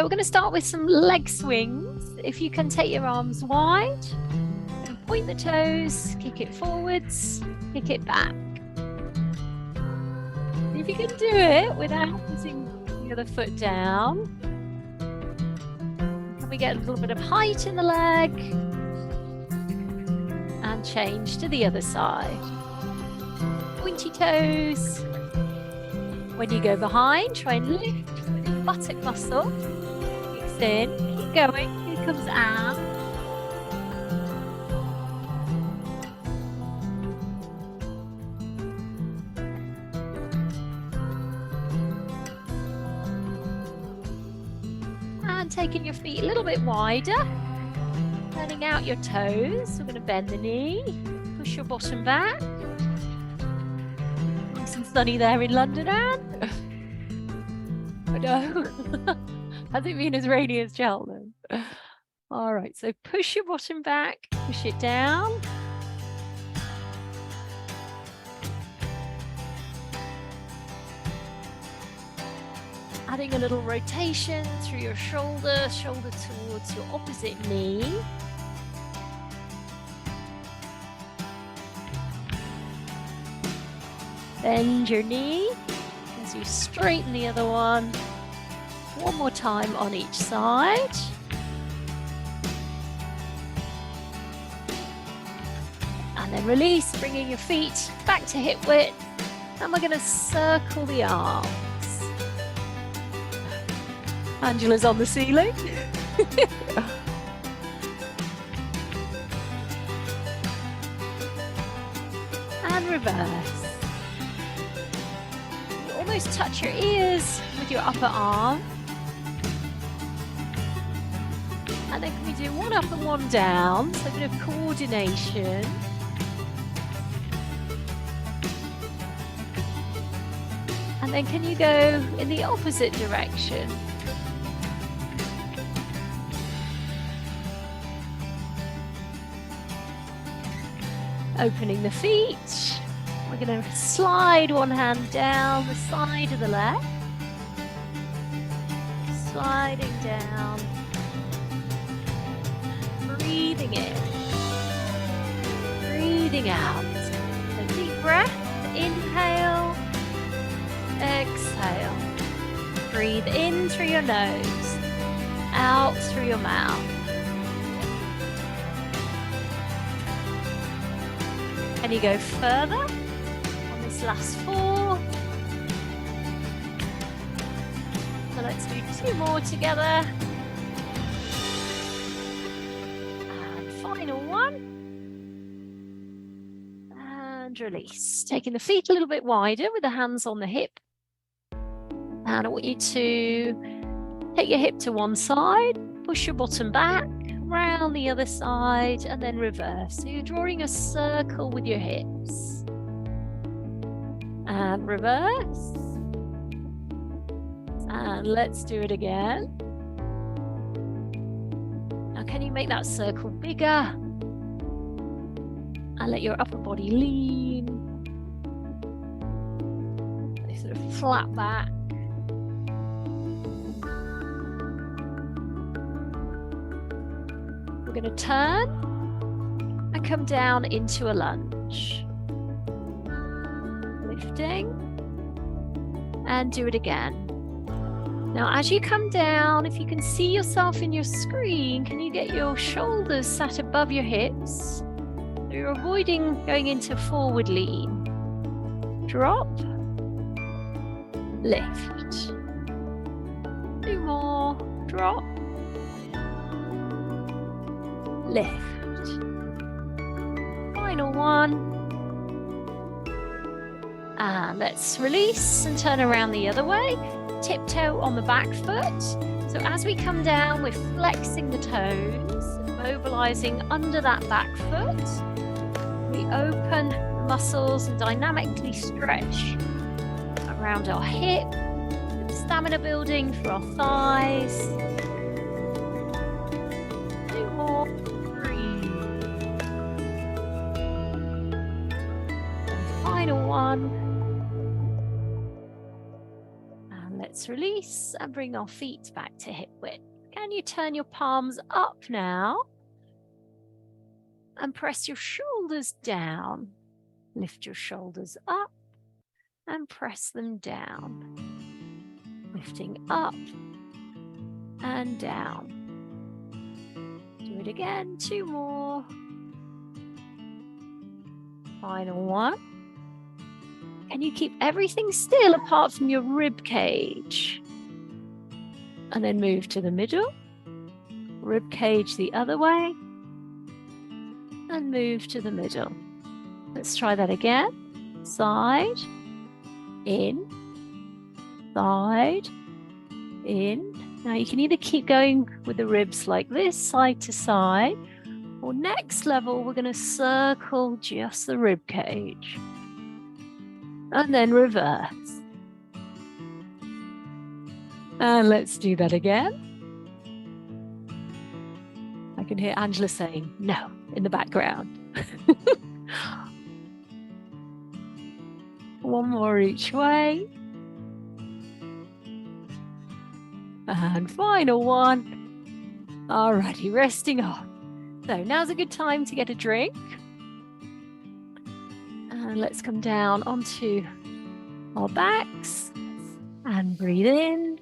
we're going to start with some leg swings. If you can take your arms wide, and point the toes, kick it forwards, kick it back. If you can do it without putting the other foot down, can we get a little bit of height in the leg? And change to the other side. Pointy toes. When you go behind, try and lift with the buttock muscle. Kicks in, keep going, here comes out. And taking your feet a little bit wider. Turning out your toes. We're going to bend the knee, push your bottom back. Nice and sunny there in London, Anne. I know. Hasn't been as rainy as Cheltenham. All right, so push your bottom back, push it down. Adding a little rotation through your shoulder towards your opposite knee. Bend your knee as you straighten the other one. One more time on each side. And then release, bringing your feet back to hip width. And we're going to circle the arms. Angela's on the ceiling. And reverse. You almost touch your ears with your upper arm. And then can we do one up and one down? So a bit of coordination. And then can you go in the opposite direction? Opening the feet. We're going to slide one hand down the side of the leg. Sliding down. Breathing in. Breathing out. So deep breath. Inhale. Exhale. Breathe in through your nose. Out through your mouth. Can you go further on this last four? So let's do two more together. And final one. And release. Taking the feet a little bit wider with the hands on the hip. And I want you to take your hip to one side, push your bottom back, round the other side, and then reverse. So you're drawing a circle with your hips. And reverse. And let's do it again. Now can you make that circle bigger? And let your upper body lean. Sort of flat back. We're going to turn and come down into a lunge. Lifting and do it again. Now as you come down, if you can see yourself in your screen, can you get your shoulders sat above your hips? So you're avoiding going into forward lean. Drop. Lift. Two more. Drop. Lift. Final one. And let's release and turn around the other way. Tiptoe on the back foot. So as we come down, we're flexing the toes, mobilizing under that back foot. We open the muscles and dynamically stretch around our hip. Stamina building for our thighs. Two more. Final one. And Let's release and bring our feet back to hip width. Can you turn your palms up now? And press your shoulders down. Lift your shoulders up and press them down. Lifting up and down. Do it again, 2 more. Final one. Can you keep everything still apart from your rib cage? And then move to the middle. Rib cage the other way. And move to the middle. Let's try that again. Side, in, side, in. Now you can either keep going with the ribs like this, side to side, or next level, we're going to circle just the rib cage. And then reverse. And let's do that again. I can hear Angela saying no in the background. One more each way. And final one. Alrighty, resting off. So now's a good time to get a drink. And let's come down onto our backs and breathe in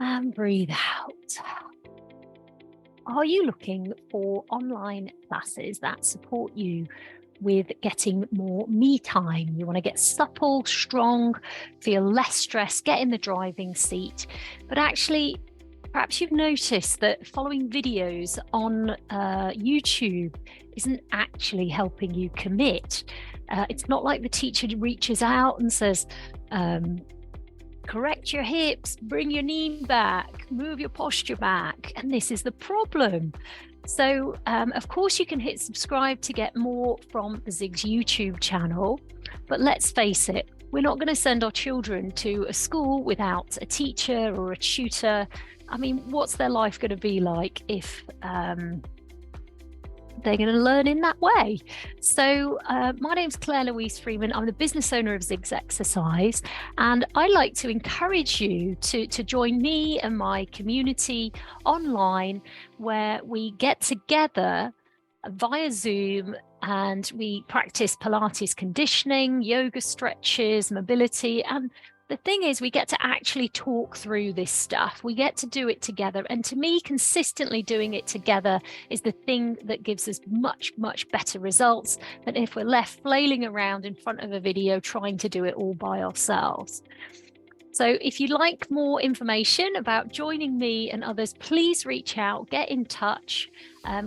and breathe out. Are you looking for online classes that support you with getting more me time? You want to get supple, strong, feel less stressed, get in the driving seat. But actually, perhaps you've noticed that following videos on YouTube isn't actually helping you commit. It's not like the teacher reaches out and says, correct your hips, bring your knee back, move your posture back. And this is the problem. So, of course, you can hit subscribe to get more from the Zigs YouTube channel. But let's face it, we're not going to send our children to a school without a teacher or a tutor. I mean, what's their life going to be like if they're going to learn in that way? So my name's Claire Louise Freeman. I'm the business owner of Zigs Exercise, and I'd like to encourage you to join me and my community online, where we get together via Zoom and we practice Pilates conditioning, yoga stretches, mobility. And the thing is, we get to actually talk through this stuff. We get to do it together. And to me, consistently doing it together is the thing that gives us much, much better results than if we're left flailing around in front of a video trying to do it all by ourselves. So if you'd like more information about joining me and others, please reach out, get in touch.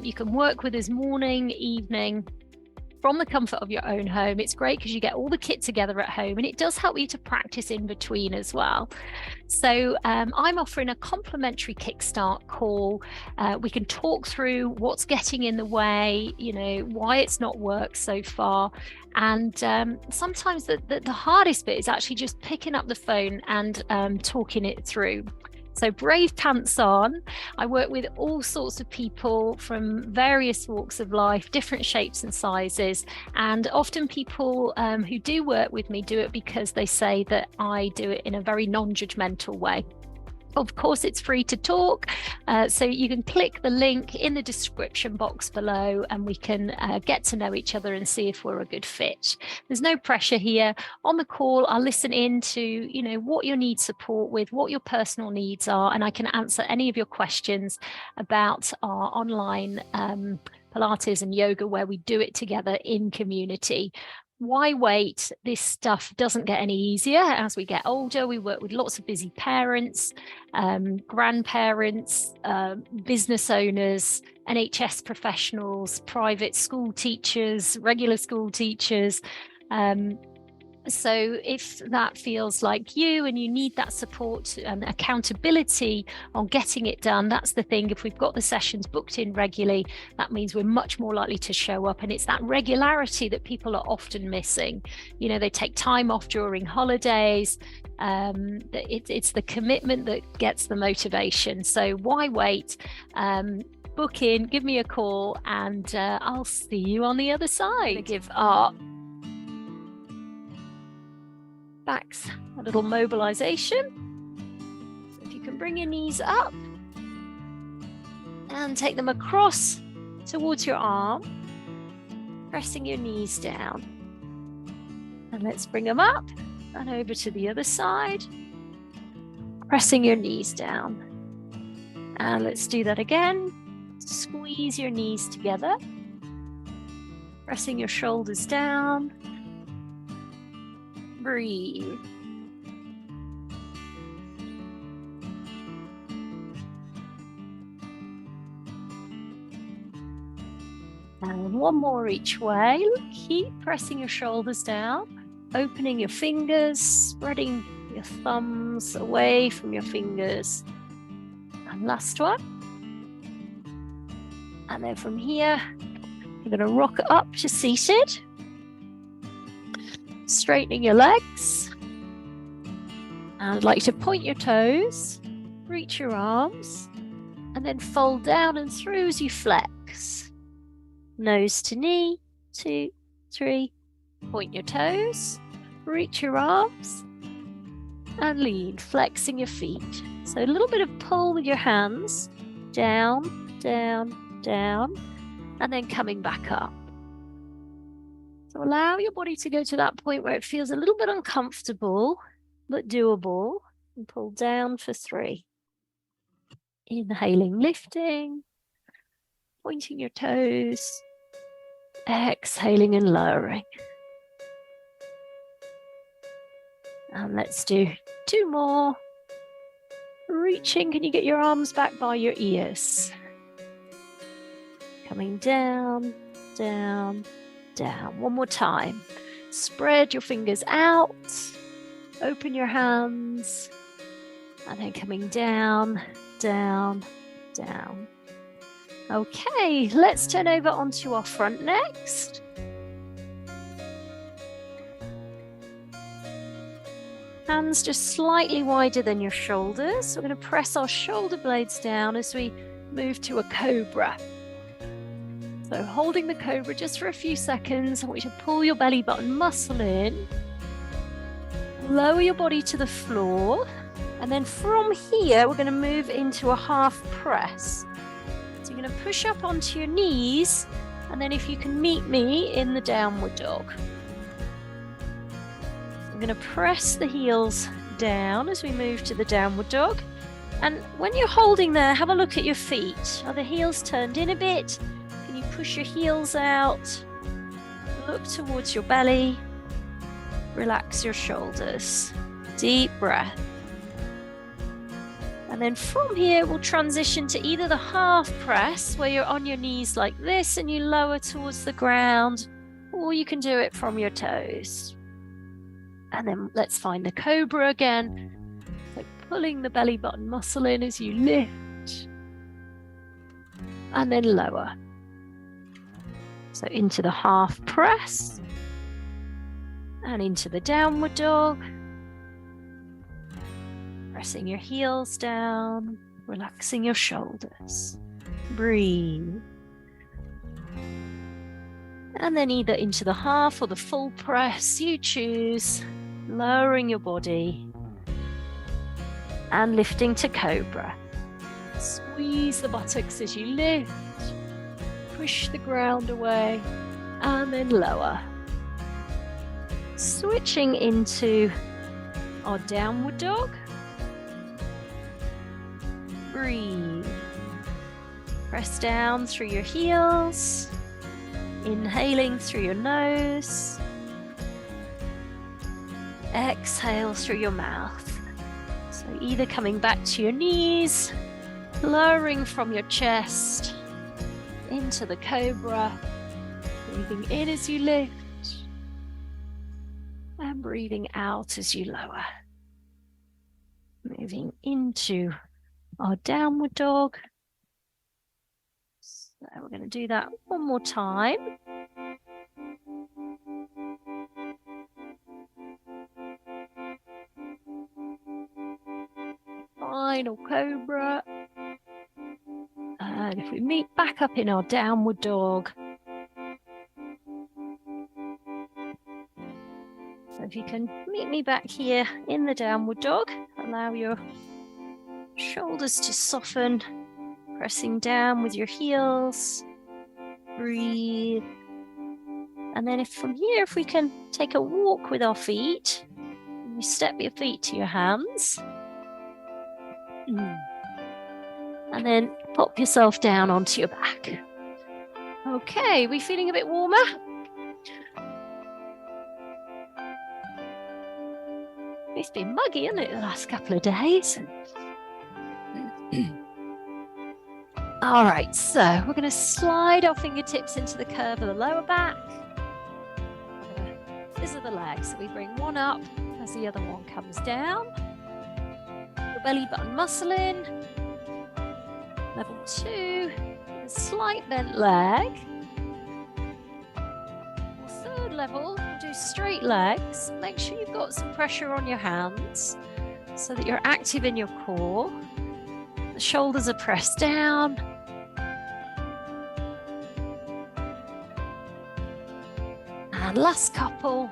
You can work with us morning, evening, from the comfort of your own home. It's great because you get all the kit together at home, and it does help you to practice in between as well. So I'm offering a complimentary kickstart call. We can talk through what's getting in the way, why it's not worked so far. And sometimes the hardest bit is actually just picking up the phone and talking it through. So brave pants on. I work with all sorts of people from various walks of life, different shapes and sizes. And often people who do work with me do it because they say that I do it in a very non-judgmental way. Of course, it's free to talk, so you can click the link in the description box below and we can get to know each other and see if we're a good fit. There's no pressure here. On the call, I'll listen in to what you need support with, what your personal needs are, and I can answer any of your questions about our online Pilates and yoga, where we do it together in community. Why wait? This stuff doesn't get any easier as we get older. We work with lots of busy parents, grandparents, business owners, NHS professionals, private school teachers, regular school teachers. So if that feels like you and you need that support and accountability on getting it done, that's the thing. If we've got the sessions booked in regularly, that means we're much more likely to show up. And it's that regularity that people are often missing. They take time off during holidays. It's the commitment that gets the motivation. So why wait? Book in, give me a call, and I'll see you on the other side. Give our Back's a little mobilization. If you can bring your knees up and take them across towards your arm, pressing your knees down. And let's bring them up and over to the other side, pressing your knees down. And let's do that again. Squeeze your knees together, pressing your shoulders down. Breathe. And one more each way. Keep pressing your shoulders down, opening your fingers, spreading your thumbs away from your fingers. And last one. And then from here, you're going to rock it up to seated. Straightening your legs. And I'd like to point your toes, reach your arms, and then fold down and through as you flex. Nose to knee, 2, 3. Point your toes, reach your arms, and lean, flexing your feet. So a little bit of pull with your hands, down, down, down, and then coming back up. So allow your body to go to that point where it feels a little bit uncomfortable, but doable, and pull down for 3. Inhaling, lifting, pointing your toes, exhaling and lowering. And let's do 2 more. Reaching, can you get your arms back by your ears? Coming down, down, down. One more time. Spread your fingers out, open your hands, and then coming down, down, down. Okay, let's turn over onto our front next. Hands just slightly wider than your shoulders. So we're going to press our shoulder blades down as we move to a cobra. So holding the cobra just for a few seconds, I want you to pull your belly button muscle in, lower your body to the floor, and then from here, we're going to move into a half press. So you're going to push up onto your knees, and then if you can meet me in the downward dog. I'm going to press the heels down as we move to the downward dog. And when you're holding there, have a look at your feet. Are the heels turned in a bit? Can you push your heels out? Look towards your belly. Relax your shoulders. Deep breath. And then from here, we'll transition to either the half press, where you're on your knees like this and you lower towards the ground, or you can do it from your toes. And then let's find the cobra again. So pulling the belly button muscle in as you lift. And then lower. So into the half press. And into the downward dog. Pressing your heels down. Relaxing your shoulders. Breathe. And then either into the half or the full press, you choose. Lowering your body and lifting to cobra. Squeeze the buttocks as you lift, push the ground away, and then lower. Switching into our downward dog. Breathe. Press down through your heels, inhaling through your nose. Exhale through your mouth. So either coming back to your knees, lowering from your chest into the cobra, breathing in as you lift, and breathing out as you lower. Moving into our downward dog. So we're going to do that one more time. Final cobra. And if we meet back up in our downward dog. So if you can meet me back here in the downward dog, allow your shoulders to soften, pressing down with your heels. Breathe. And then from here, if we can take a walk with our feet, you step your feet to your hands. And then pop yourself down onto your back. Okay, we feeling a bit warmer? It's been muggy, hasn't it, the last couple of days? All right, so we're going to slide our fingertips into the curve of the lower back. These are the legs, so we bring one up as the other one comes down. The belly button muscle in. Level 2, a slight bent leg. Third level, we'll do straight legs. Make sure you've got some pressure on your hands so that you're active in your core. The shoulders are pressed down. And last couple.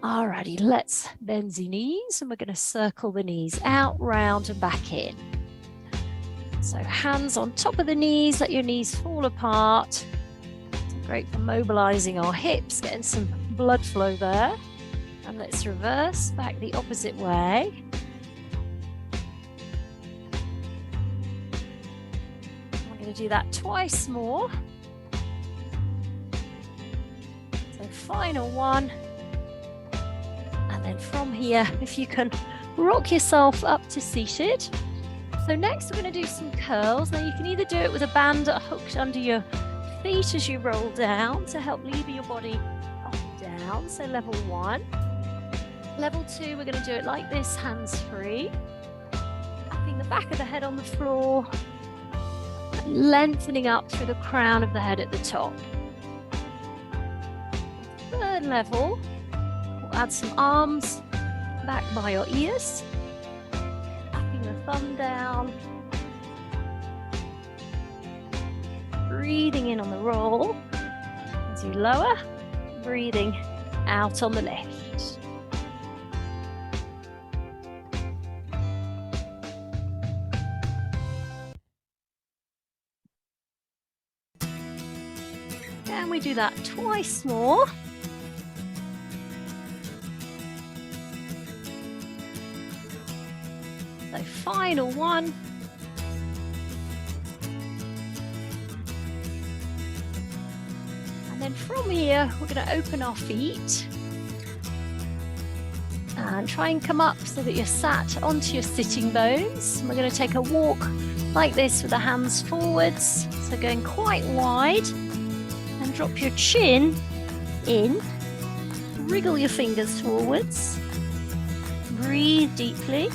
Alrighty, let's bend the knees, and we're going to circle the knees out, round and back in. So hands on top of the knees, let your knees fall apart. Great for mobilising our hips, getting some blood flow there. And let's reverse back the opposite way. We're going to do that twice more. So final one. And then from here, if you can rock yourself up to seated. So next we're going to do some curls. Now you can either do it with a band hooked under your feet as you roll down to help lever your body up and down. So level 1. Level 2, we're going to do it like this, hands free. Tapping the back of the head on the floor, lengthening up through the crown of the head at the top. Third level, we'll add some arms back by your ears, tapping the thumb down, breathing in on the roll as you lower, breathing out on the lift. And we do that twice more. So final one. And then from here, we're going to open our feet and try and come up so that you're sat onto your sitting bones. And we're going to take a walk like this with the hands forwards, so going quite wide, and drop your chin in, wriggle your fingers forwards, breathe deeply.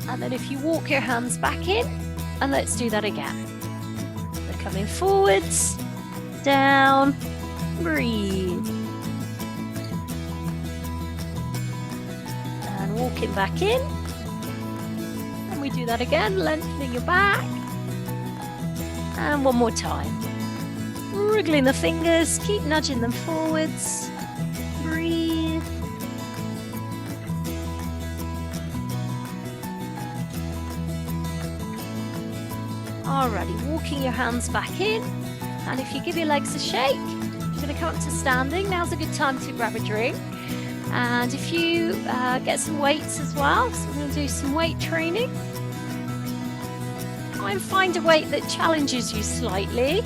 And then if you walk your hands back in, and let's do that again. We're coming forwards, down, breathe. And walking back in. And we do that again, lengthening your back. And one more time. Wriggling the fingers, keep nudging them forwards. Breathe. Alrighty, walking your hands back in, and if you give your legs a shake, you're going to come up to standing. Now's a good time to grab a drink, and if you get some weights as well, so we're going to do some weight training. Try and find a weight that challenges you slightly.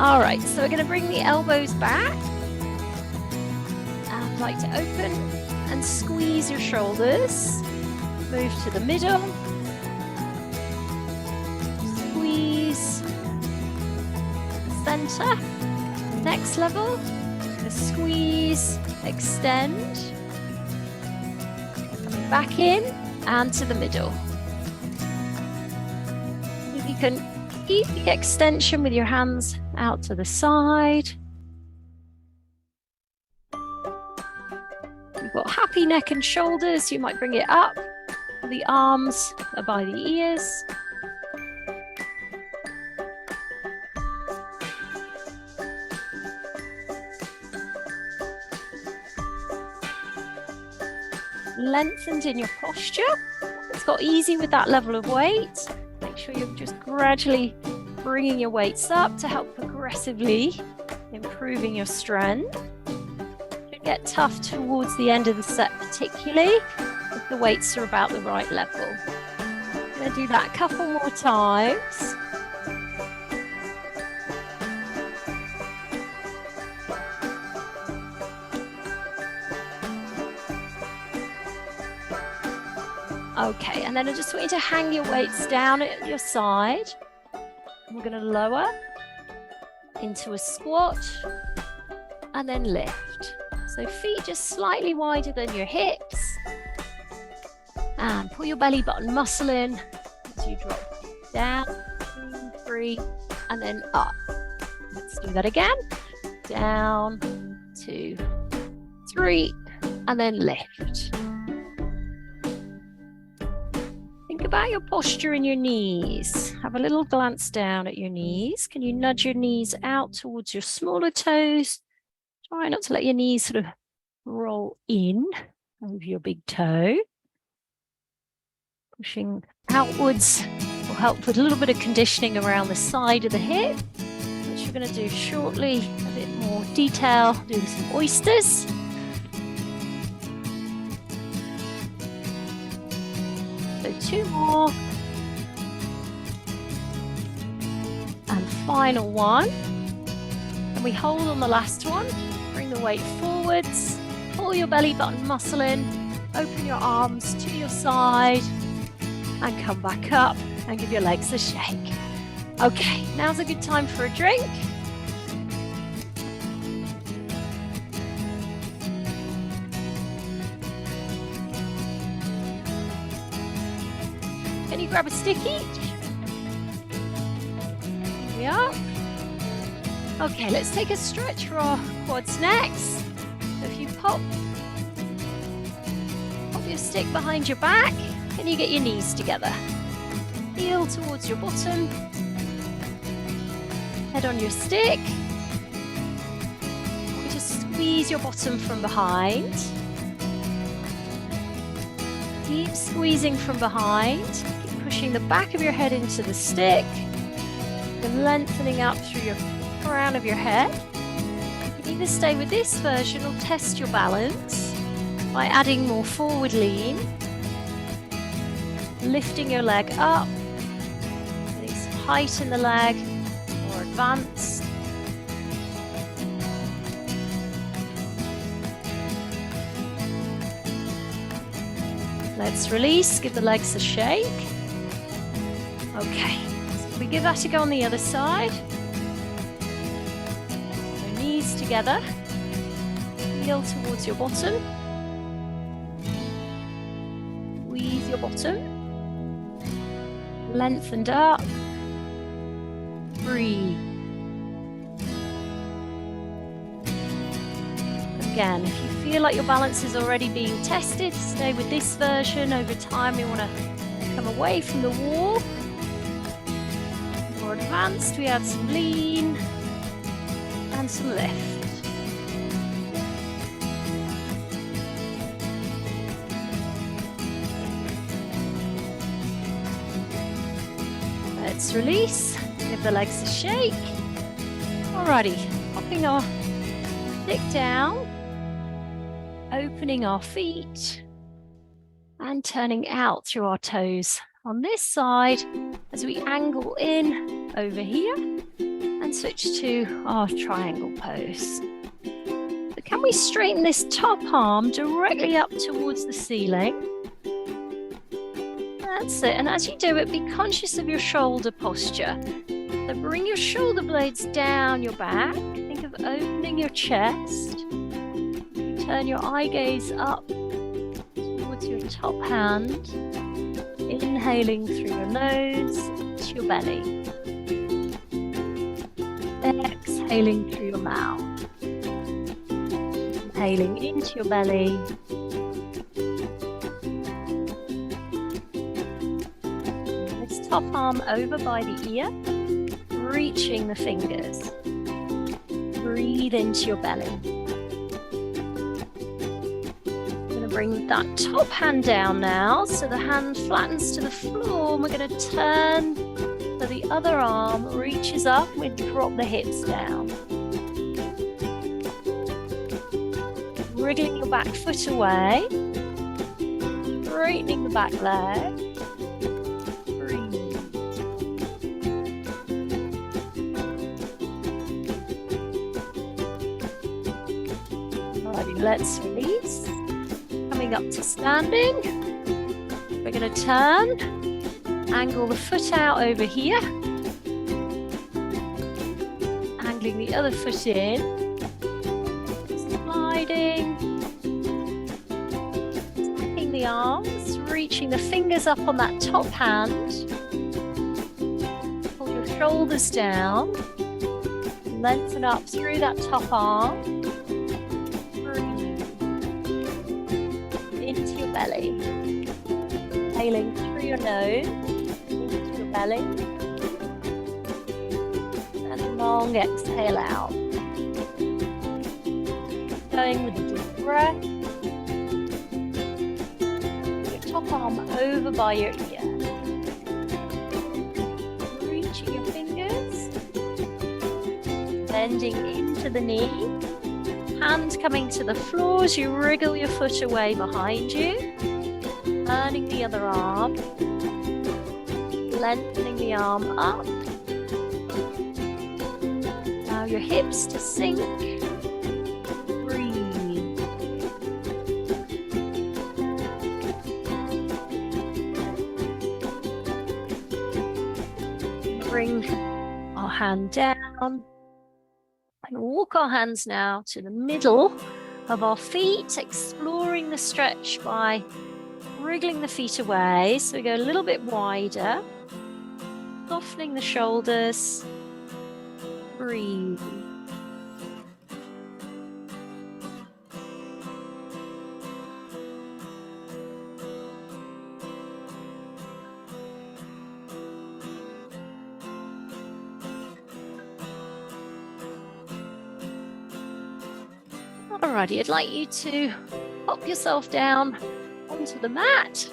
All right, so we're going to bring the elbows back. I'd like to open and squeeze your shoulders. Move to the middle. Squeeze. Center. Next level. Squeeze, extend. Coming back in and to the middle. If you can keep the extension with your hands out to the side. You've got happy neck and shoulders, you might bring it up. The arms are by the ears. Lengthened in your posture. It's got easy with that level of weight. Make sure you're just gradually bringing your weights up to help progressively improving your strength. It get tough towards the end of the set, particularly if the weights are about the right level. I'm going to do that a couple more times. Okay, and then I just want you to hang your weights down at your side. We're going to lower into a squat and then lift. So feet just slightly wider than your hips. And pull your belly button muscle in as you drop down, 2, 3, and then up. Let's do that again. Down, 2, 3, and then lift. Think about your posture in your knees. Have a little glance down at your knees. Can you nudge your knees out towards your smaller toes? Try not to let your knees sort of roll in over your big toe. Pushing outwards will help with a little bit of conditioning around the side of the hip, which we're going to do shortly, a bit more detail, doing some oysters. So 2 more. And final one. And we hold on the last one. Bring the weight forwards. Pull your belly button muscle in. Open your arms to your side. And come back up and give your legs a shake. Okay, now's a good time for a drink. Can you grab a stick each? Here we are. Okay, let's take a stretch for our quads next. So if you pop your stick behind your back, can you get your knees together? Heel towards your bottom. Head on your stick. You just squeeze your bottom from behind. Keep squeezing from behind. Keep pushing the back of your head into the stick. And lengthening up through your crown of your head. You can either stay with this version or test your balance by adding more forward lean. Lifting your leg up, getting some height in the leg, more advanced. Let's release, give the legs a shake. Okay, so we give that a go on the other side. So knees together, heel towards your bottom. Squeeze your bottom. Lengthened up. Breathe. Again, if you feel like your balance is already being tested, stay with this version. Over time, we want to come away from the wall. More advanced, we add some lean and some lift. Let's release, give the legs a shake. Alrighty, popping our stick down, opening our feet and turning out through our toes on this side as we angle in over here and switch to our triangle pose. So can we straighten this top arm directly up towards the ceiling? That's it, and as you do it, be conscious of your shoulder posture. So bring your shoulder blades down your back. Think of opening your chest. Turn your eye gaze up towards your top hand. Inhaling through your nose to your belly. exhaling through your mouth. Inhaling into your belly. This top arm over by the ear, reaching the fingers. Breathe into your belly. Bring that top hand down now, so the hand flattens to the floor, and we're going to turn so the other arm reaches up, and we drop the hips down. Wriggling your back foot away, straightening the back leg. Breathe. Alrighty, let's release. Coming up to standing, we're going to turn, angle the foot out over here, angling the other foot in, sliding, stacking the arms, reaching the fingers up on that top hand, pull your shoulders down, lengthen up through that top arm. Belly. Inhaling through your nose into your belly, and a long exhale out. Going with a deep breath. Your top arm over by your ear. Reaching your fingers, bending into the knee. Hand coming to the floor as you wriggle your foot away behind you. Turning the other arm. Lengthening the arm up. Allow your hips to sink. Breathe. Bring our hand down. And walk our hands now to the middle of our feet, exploring the stretch by wriggling the feet away. So we go a little bit wider, softening the shoulders. Breathe. Alrighty, I'd like you to pop yourself down onto the mat.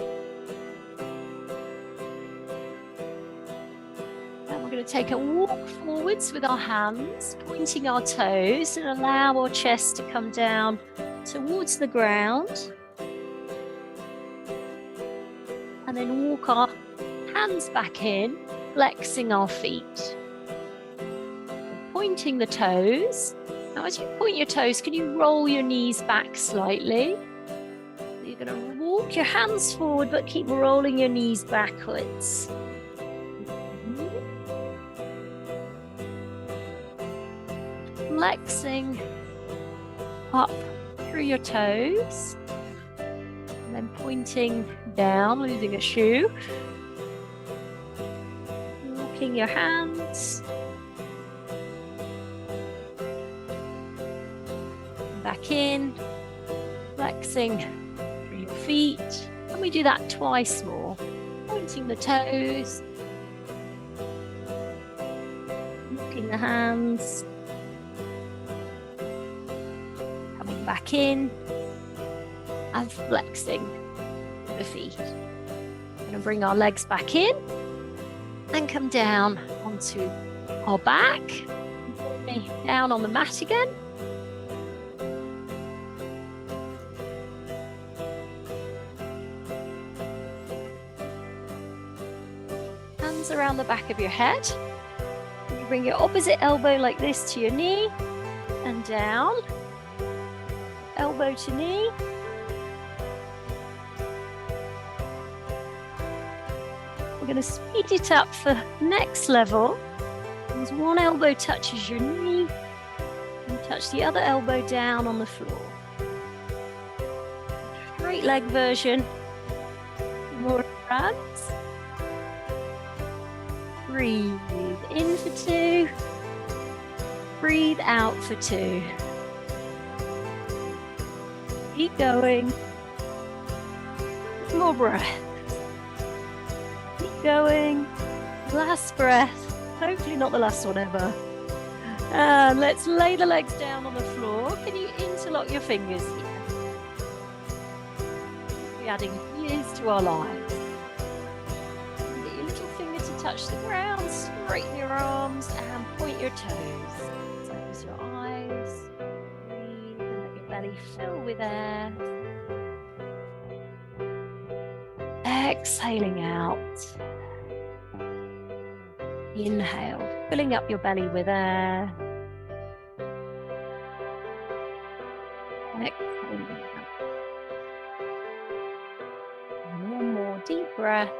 And we're going to take a walk forwards with our hands, pointing our toes, and allow our chest to come down towards the ground. And then walk our hands back in, flexing our feet. Pointing the toes. Now, as you point your toes, can you roll your knees back slightly? You're going to walk your hands forward, but keep rolling your knees backwards. Flexing up through your toes. And then pointing down, losing a shoe. Walking your hands. Back in, flexing through your feet, and we do that twice more, pointing the toes, walking the hands, coming back in, and flexing the feet. We're going to bring our legs back in, and come down onto our back, down on the mat again. Around the back of your head. You bring your opposite elbow like this to your knee and down, elbow to knee. We're going to speed it up for next level. As one elbow touches your knee, and touch the other elbow down on the floor. Straight leg version. More hands. Breathe in for 2, Breathe out for 2. Keep going. More breath. Keep going. Last breath. Hopefully not the last one ever. And let's lay the legs down on the floor. Can you interlock your fingers here? We're adding years to our lives. Get your little finger to touch the ground. Straighten your arms and point your toes. Close your eyes. Breathe and let your belly fill with air. Exhaling out. Inhale, filling up your belly with air. Exhaling out. And one more deep breath.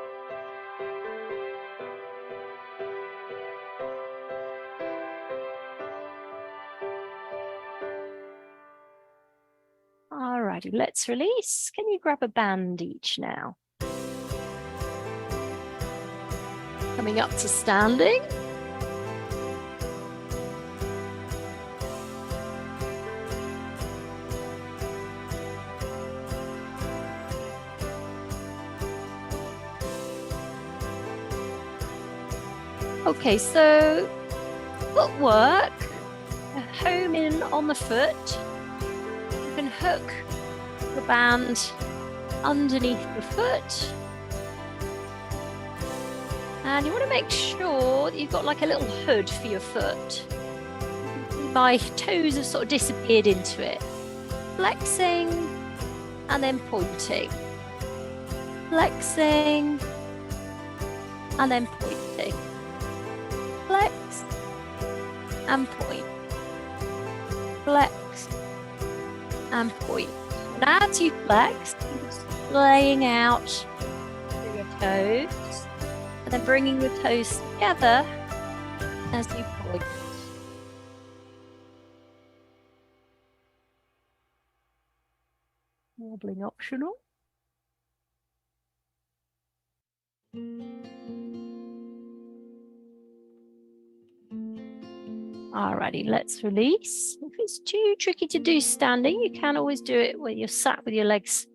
Alrighty, let's release. Can you grab a band each now? Coming up to standing. Okay, so footwork, home in on the foot. You can hook the band underneath the foot. And you want to make sure that you've got like a little hood for your foot. My toes have sort of disappeared into it. Flexing and then pointing. Flexing and then pointing. Flex and point. Flex and point. And as you flex, you're just laying out through your toes. And then bringing the toes together as you point. Wobbling optional. Alrighty, let's release. If it's too tricky to do standing, you can always do it when you're sat with your legs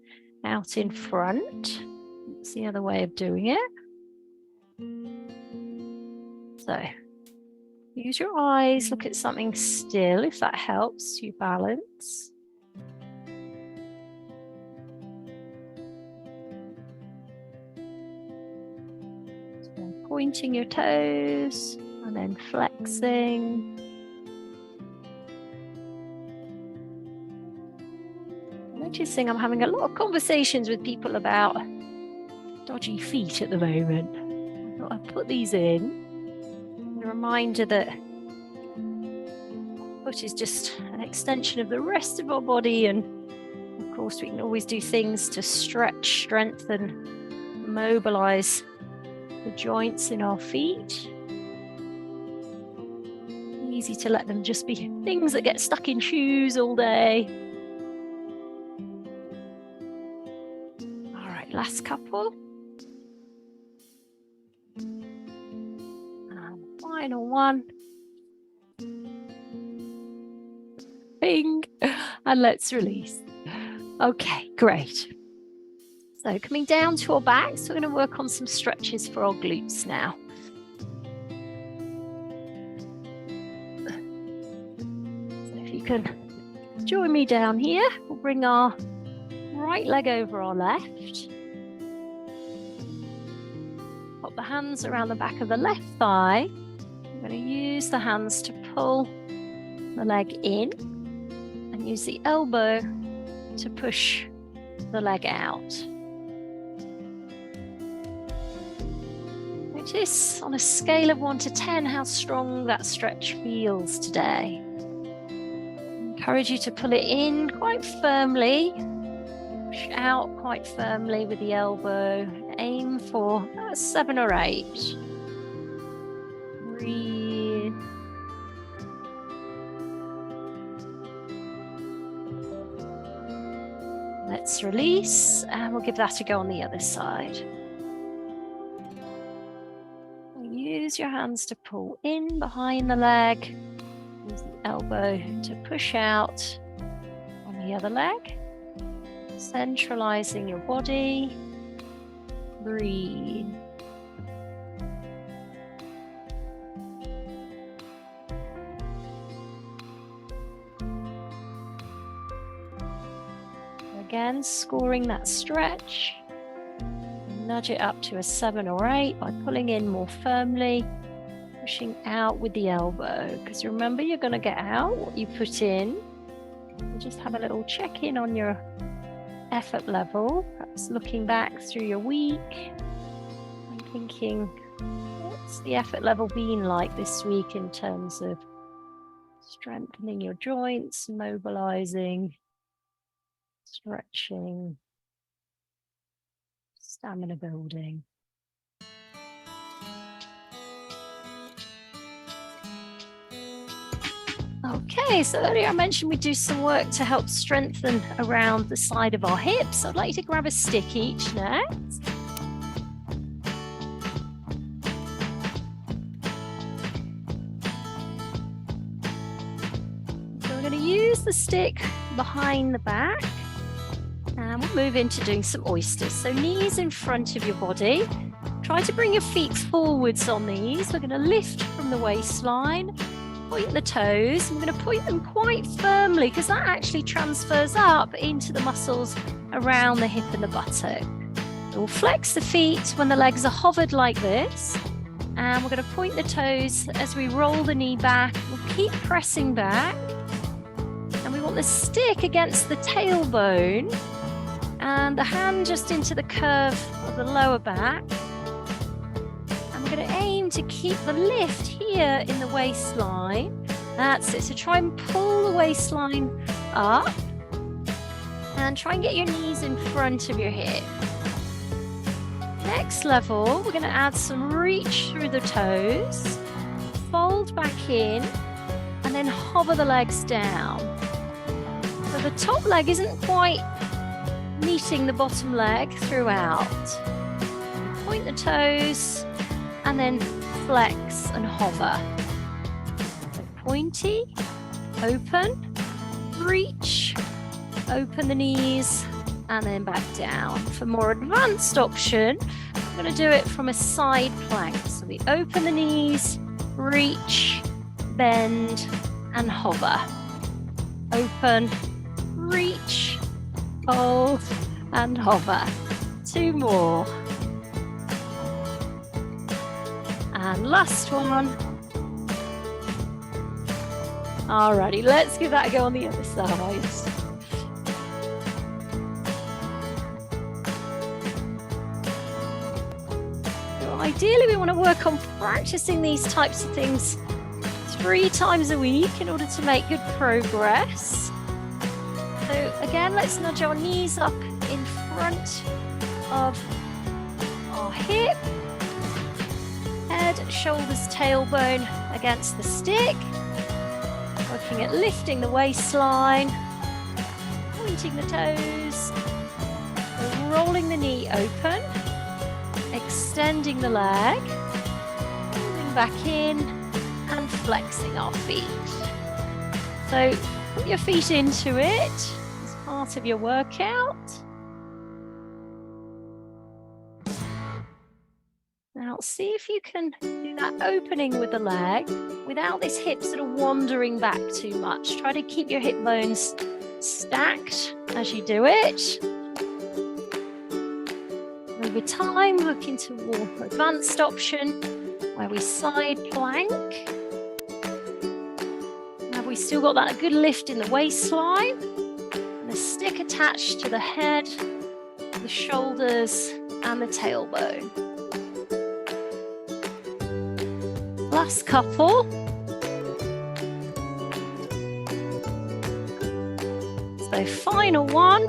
out in front. That's the other way of doing it. So use your eyes, look at something still if that helps you balance. So pointing your toes and then flexing. Noticing I'm having a lot of conversations with people about dodgy feet at the moment. I thought I'd put these in. A reminder that foot is just an extension of the rest of our body, and of course we can always do things to stretch, strengthen, mobilize the joints in our feet. Easy to let them just be things that get stuck in shoes all day. All right, last couple. Final one. Bing. And let's release. Okay, great. So coming down to our backs, we're going to work on some stretches for our glutes now. So if you can join me down here, we'll bring our right leg over our left. Pop the hands around the back of the left thigh. I'm going to use the hands to pull the leg in and use the elbow to push the leg out. Notice on a scale of 1 to 10 how strong that stretch feels today. I encourage you to pull it in quite firmly, push out quite firmly with the elbow. Aim for 7 or 8. Breathe. Let's release, and we'll give that a go on the other side. Use your hands to pull in behind the leg. Use the elbow to push out on the other leg, centralizing your body. Breathe. Again, scoring that stretch. Nudge it up to a 7 or 8 by pulling in more firmly, pushing out with the elbow. Because remember, you're going to get out what you put in. And just have a little check-in on your effort level, perhaps looking back through your week and thinking, what's the effort level been like this week in terms of strengthening your joints, mobilizing, stretching, stamina building. Okay, so earlier I mentioned we do some work to help strengthen around the side of our hips. I'd like you to grab a stick each next. So we're going to use the stick behind the back and we'll move into doing some oysters. So knees in front of your body. Try to bring your feet forwards on these. We're going to lift from the waistline. Point the toes. I'm going to point them quite firmly because that actually transfers up into the muscles around the hip and the buttock. We'll flex the feet when the legs are hovered like this. And we're going to point the toes as we roll the knee back. We'll keep pressing back. And we want the stick against the tailbone and the hand just into the curve of the lower back. We're going to aim to keep the lift here in the waistline. That's it. So try and pull the waistline up and try and get your knees in front of your hip. Next level, we're going to add some reach through the toes, fold back in, and then hover the legs down. So the top leg isn't quite meeting the bottom leg throughout. Point the toes, and then flex and hover. So pointy, open, reach, open the knees, and then back down. For more advanced option, I'm going to do it from a side plank. So we open the knees, reach, bend, and hover. Open, reach, hold, and hover. 2 more. And last one. Alrighty, let's give that a go on the other side. So ideally, we want to work on practicing these types of things 3 times a week in order to make good progress. So again, let's nudge our knees up in front of our hip. Head, shoulders, tailbone against the stick. Working at lifting the waistline, pointing the toes, rolling the knee open, extending the leg, moving back in and flexing our feet. So put your feet into it as part of your workout. Now see if you can do that opening with the leg without this hip sort of wandering back too much. Try to keep your hip bones stacked as you do it. Over time, look into a more advanced option where we side plank. Have we still got that good lift in the waistline? And the stick attached to the head, the shoulders, and the tailbone. Last couple. So final one.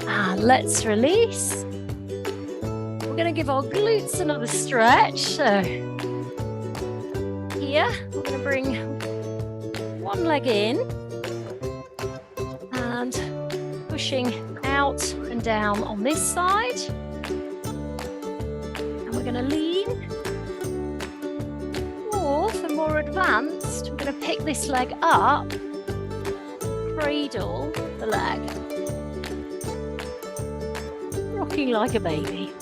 And let's release. We're going to give our glutes another stretch. So here, we're going to bring one leg in and pushing out and down on this side. And we're going to lean. Or for more advanced, going to pick this leg up, cradle the leg, rocking like a baby.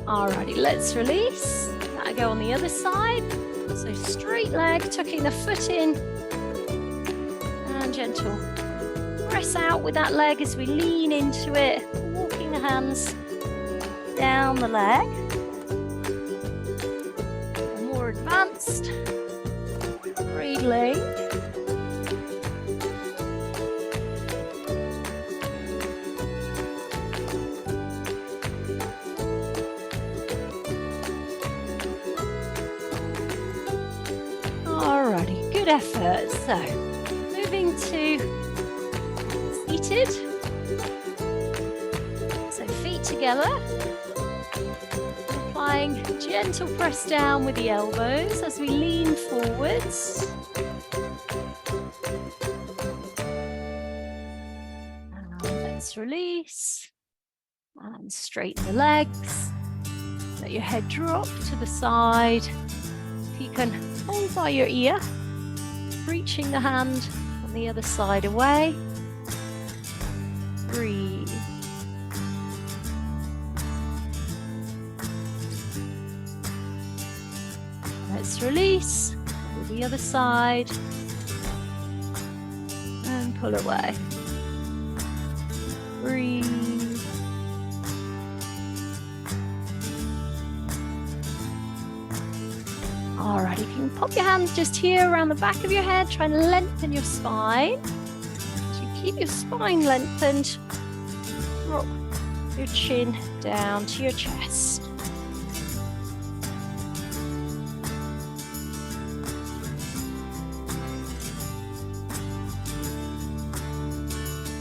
Alrighty, let's release. Now go on the other side. So straight leg, tucking the foot in, and gentle press out with that leg as we lean into it, walking the hands down the leg. More advanced, cradling. Alrighty, good effort. So, moving to seated. So feet together. Applying gentle press down with the elbows as we lean forwards. And let's release. And straighten the legs. Let your head drop to the side. If you can hold by your ear, reaching the hand on the other side away. Breathe. Let's release with the other side and pull away. Breathe. Alright, if you can pop your hands just here around the back of your head, try and lengthen your spine. As you keep your spine lengthened, drop your chin down to your chest.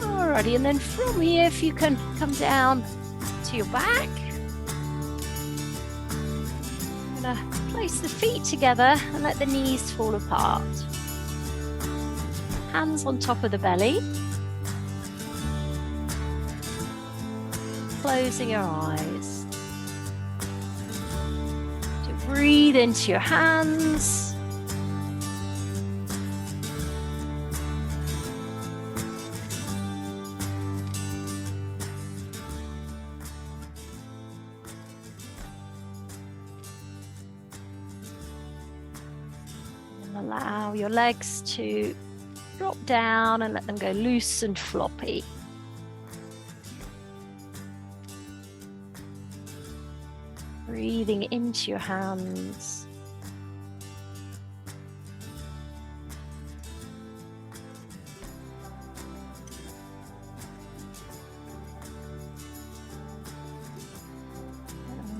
Alrighty, and then from here, if you can come down to your back. I'm gonna place the feet together and let the knees fall apart. Hands on top of the belly. Closing your eyes. To breathe into your hands. Allow your legs to drop down and let them go loose and floppy. Breathing into your hands.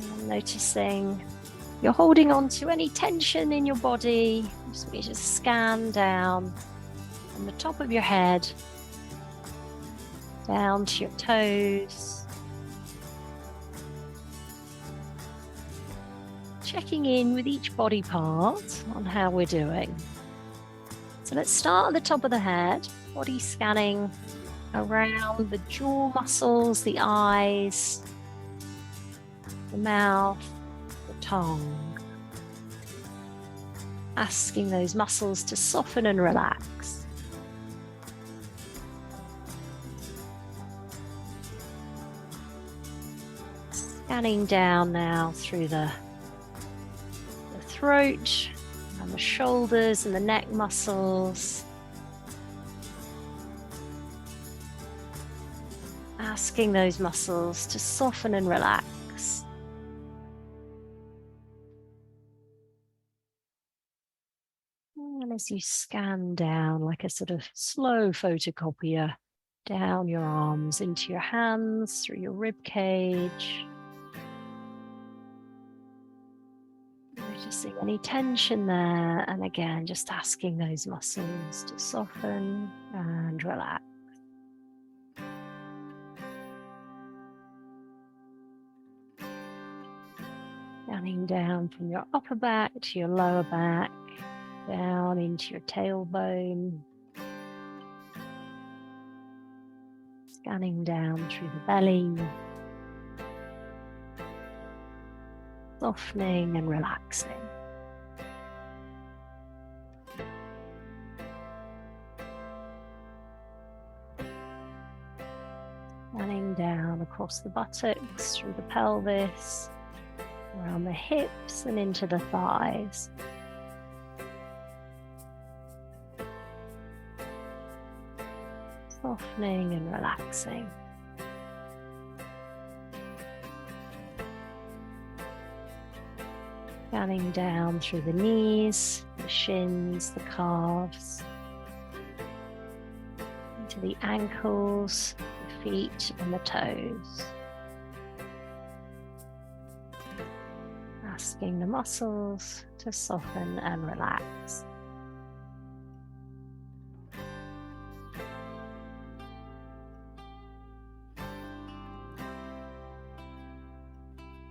And noticing you're holding on to any tension in your body. Just want you to scan down from the top of your head, down to your toes. Checking in with each body part on how we're doing. So let's start at the top of the head, body scanning around the jaw muscles, the eyes, the mouth, the tongue. Asking those muscles to soften and relax. Scanning down now through the throat and the shoulders and the neck muscles. Asking those muscles to soften and relax. And as you scan down like a sort of slow photocopier, down your arms into your hands, through your rib cage. Noticing any tension there, and again, just asking those muscles to soften and relax. Scanning down from your upper back to your lower back, down into your tailbone. Scanning down through the belly, softening and relaxing. Scanning down across the buttocks, through the pelvis, around the hips and into the thighs. Softening and relaxing. Scanning down through the knees, the shins, the calves, into the ankles, the feet and the toes. Asking the muscles to soften and relax.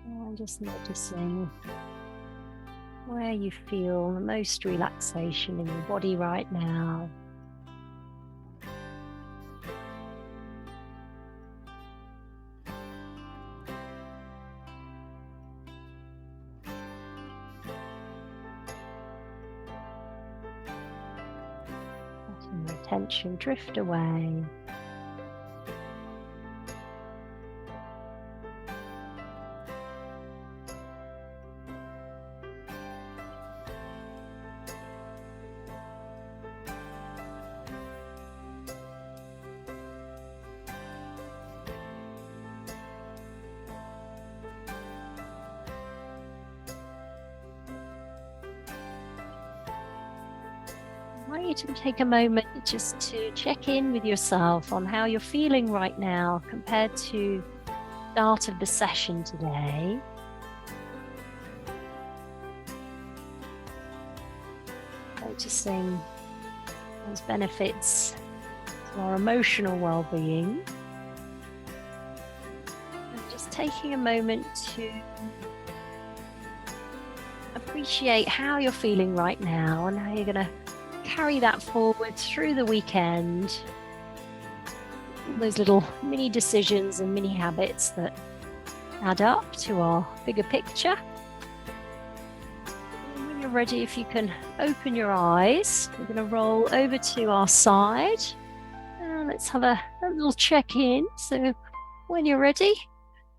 And just noticing where you feel the most relaxation in your body right now. Letting the attention drift away. I want you to take a moment just to check in with yourself on how you're feeling right now compared to the start of the session today. Noticing those benefits to our emotional well-being. And just taking a moment to appreciate how you're feeling right now and how you're going to carry that forward through the weekend. Those little mini decisions and mini habits that add up to our bigger picture. And when you're ready, if you can open your eyes, we're going to roll over to our side. And let's have a little check-in. So when you're ready,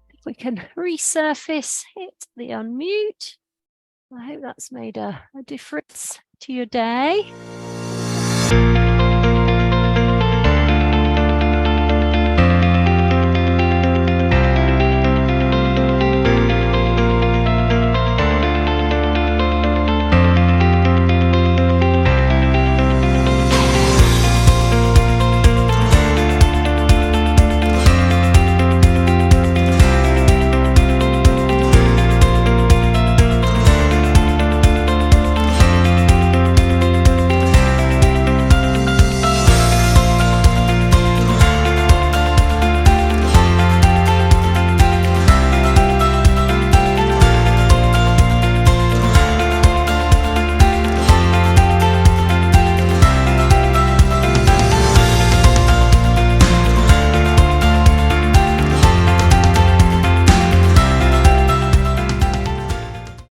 if we can resurface, hit the unmute. I hope that's made a difference to your day.